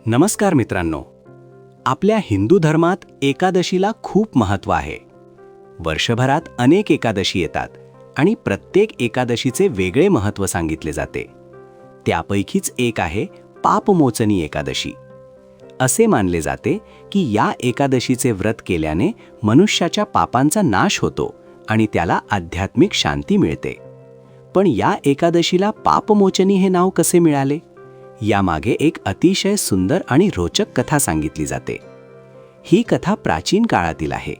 नमस्कार मित्रांनो. आपल्या हिंदू धर्मात एकादशीला खूप महत्त्व आहे. वर्षभरात अनेक एकादशी येतात आणि प्रत्येक एकादशीचे वेगळे महत्त्व सांगितले जाते. त्यापैकीच एक आहे पापमोचनी एकादशी. असे मानले जाते की या एकादशीचे व्रत केल्याने मनुष्याच्या पापांचा नाश होतो आणि त्याला आध्यात्मिक शांती मिळते. पण या एकादशीला पापमोचनी हे नाव कसे मिळाले? यामागे एक अतिशय सुंदर आणि रोचक कथा सांगितली जाते. ही कथा प्राचीन काळातील आहे.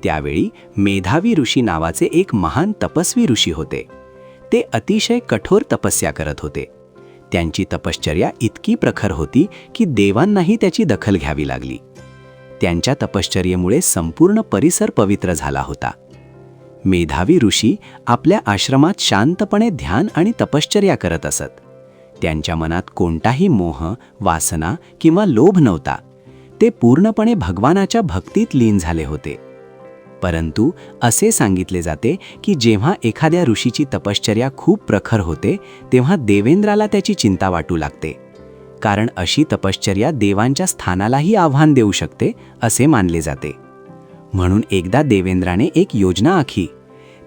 त्यावेळी मेधावी ऋषी नावाचे एक महान तपस्वी ऋषी होते. ते अतिशय कठोर तपस्या करत होते. त्यांची तपश्चर्या इतकी प्रखर होती की देवांनाही त्याची दखल घ्यावी लागली. त्यांच्या तपश्चर्येमुळे संपूर्ण परिसर पवित्र झाला होता. मेधावी ऋषी आपल्या आश्रमात शांतपणे ध्यान आणि तपश्चर्या करत असत. त्यांच्या मनात कोणताही मोह, वासना किंवा लोभ नव्हता. ते पूर्णपणे भगवानाच्या भक्तीत लीन झाले होते. परंतु असे सांगितले जाते की जेव्हा एखाद्या ऋषीची तपश्चर्या खूप प्रखर होते तेव्हा देवेंद्राला त्याची चिंता वाटू लागते. कारण अशी तपश्चर्या देवांच्या स्थानालाही आव्हान देऊ शकते असे मानले जाते. म्हणून एकदा देवेंद्राने एक योजना आखली.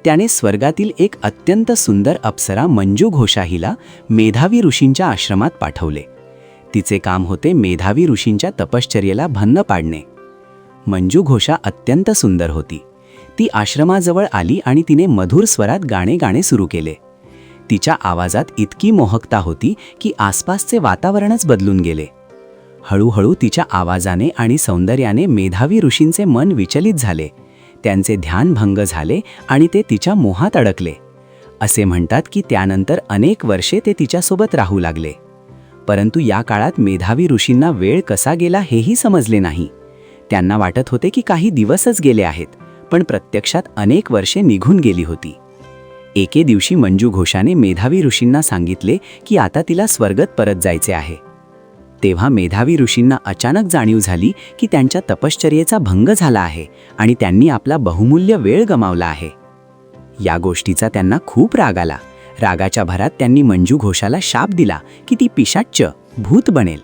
त्याने स्वर्गातील एक अत्यंत सुंदर अप्सरा मंजू घोषा हिला मेधावी ऋषींच्या आश्रमात पाठवले. तिचे काम होते मेधावी ऋषींच्या तपश्चर्येला भंग पाडणे. मंजू घोषा अत्यंत सुंदर होती. ती आश्रमाजवळ आली आणि तिने मधुर स्वरात गाणे सुरू केले. तिच्या आवाजात इतकी मोहकता होती की आसपासचे वातावरणच बदलून गेले. हळूहळू तिच्या आवाजाने आणि सौंदर्याने मेधावी ऋषींचे मन विचलित झाले. त्यांचे ध्यान भंग झाले आणि ते तिच्या मोहात अडकले. असे म्हणतात की त्यानंतर अनेक वर्षे ते तिच्यासोबत राहू लागले. परंतु या काळात मेधावी ऋषींना वेळ कसा गेला हेही समजले नाही. त्यांना वाटत होते की काही दिवसच गेले आहेत, पण प्रत्यक्षात अनेक वर्षे निघून गेली होती. एके दिवशी मंजू घोषाने मेधावी ऋषींना सांगितले की आता तिला स्वर्गात परत जायचे आहे. तेव्हा मेधावी ऋषींना अचानक जाणीव झाली की त्यांच्या तपश्चर्येचा भंग झाला आहे आणि त्यांनी आपला बहुमूल्य वेळ गमावला आहे. या गोष्टीचा त्यांना खूप राग आला. रागाच्या भरात त्यांनी मंजू घोषाला शाप दिला की ती पिशाच्च भूत बनेल.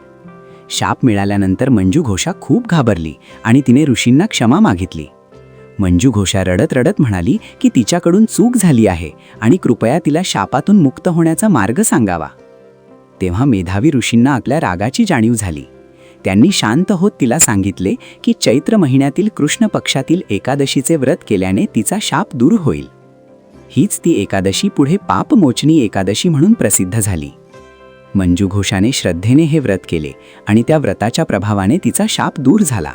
शाप मिळाल्यानंतर मंजू घोषा खूप घाबरली आणि तिने ऋषींना क्षमा मागितली. मंजू घोषा रडत रडत म्हणाली की तिच्याकडून चूक झाली आहे आणि कृपया तिला शापातून मुक्त होण्याचा मार्ग सांगावा. तेव्हा मेधावी ऋषींना आपल्या रागाची जाणीव झाली. त्यांनी शांत होत तिला सांगितले की चैत्र महिन्यातील कृष्ण पक्षातील एकादशीचे व्रत केल्याने तिचा शाप दूर होईल. हीच ती एकादशी पुढे पापमोचनी एकादशी म्हणून प्रसिद्ध झाली. मंजू घोषाने श्रद्धेने हे व्रत केले आणि त्या व्रताच्या प्रभावाने तिचा शाप दूर झाला.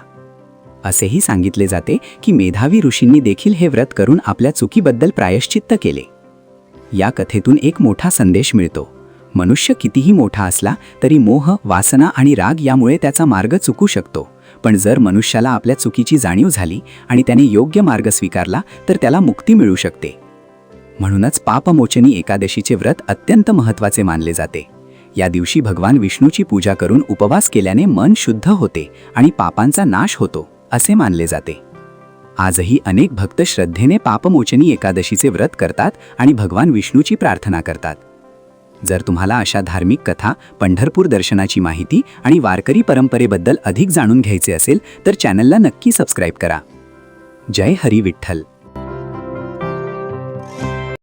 असेही सांगितले जाते की मेधावी ऋषींनी देखील हे व्रत करून आपल्या चुकीबद्दल प्रायश्चित्त केले. या कथेतून एक मोठा संदेश मिळतो. मनुष्य कितीही मोठा असला तरी मोह, वासना आणि राग यामुळे त्याचा मार्ग चुकू शकतो. पण जर मनुष्याला आपल्या चुकीची जाणीव झाली आणि त्याने योग्य मार्ग स्वीकारला तर त्याला मुक्ती मिळू शकते. म्हणूनच पापमोचनी एकादशीचे व्रत अत्यंत महत्त्वाचे मानले जाते. या दिवशी भगवान विष्णूची पूजा करून उपवास केल्याने मन शुद्ध होते आणि पापांचा नाश होतो असे मानले जाते. आजही अनेक भक्त श्रद्धेने पापमोचनी एकादशीचे व्रत करतात आणि भगवान विष्णूची प्रार्थना करतात. जर तुम्हाला अशा धार्मिक कथा, पंढरपूर दर्शनाची माहिती आणि वारकरी परंपरेबद्दल अधिक जाणून घ्यायचे असेल तर चॅनलला नक्की सबस्क्राईब करा. जय हरी विठ्ठल.